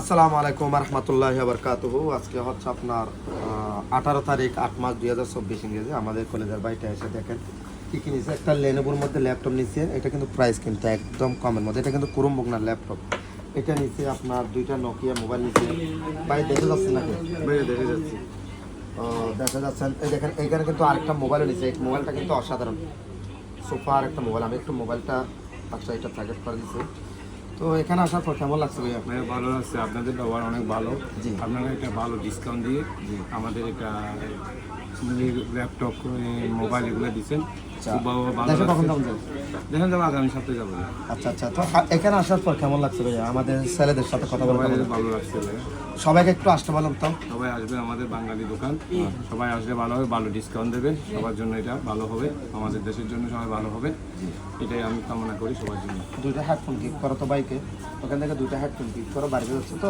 আসসালামু আলাইকুম রহমতুল্লাহি ওয়া বারাকাতুহু। আজকে হচ্ছে আপনার 18 তারিখ 8 মাস 2024 ইংরেজি। আমাদের কলেজের বাইরে এসে দেখেন কি কি নিচ্ছে। একটা লেনোভোর মধ্যে ল্যাপটপ নিচ্ছে। এটা কিন্তু প্রাইস কিন্তু একদম কমের মধ্যে। এটা কিন্তু ক্রোমবুক না, ল্যাপটপ। এটা নিচ্ছে আপনার দুইটা নোকিয়া মোবাইল নিচ্ছে। ভাই দেখে যাচ্ছেন নাকি? বাইরে দেখে যাচ্ছি। দেখা যাচ্ছেন এই দেখেন, এইখানে কিন্তু আরেকটা মোবাইল নিচ্ছে। এই মোবাইলটা কিন্তু অসাধারণ সুপার একটা মোবাইল। আমি একটু মোবাইলটা আচ্ছা এটা টার্গেট করে দিচ্ছি। তো এখানে আসার পর কেমন লাগছে ভাই আপনার? ভালো লাগছে, আপনাদের ব্যবহার অনেক ভালো। জি। আপনারা একটা ভালো ডিসকাউন্ট দিয়ে আমাদের এটা ল্যাপটপ মোবাইল এগুলো দিচ্ছেন, খুব ভালো দেখো কখন লাগছে। কেমন যাবে? দেখেন যাবো আগামী সপ্তাহে যাবো। আচ্ছা আচ্ছা, তো এখানে আসার পর কেমন লাগছে ভাইয়া? আমাদের ছেলেদের সাথে কথা বলে সবাই কেমন লাগছে? ভালো লাগছে ভাইয়া। সবাইকে একটু আসতে বললাম তো। সবাই আসবে আমাদের বাঙালি দোকান, সবাই আসলে ভালো হবে, ভালো ডিসকাউন্ট দেবে সবার জন্য। এটা ভালো হবে, আমাদের দেশের জন্য সবাই ভালো হবে, এটাই আমি কামনা করি সবার জন্য। দুইটা হেডফোন গিফট করো তো বাইকে, ওখান থেকে দুইটা হেডফোন গিফট করো। বাড়িতে যাচ্ছে তো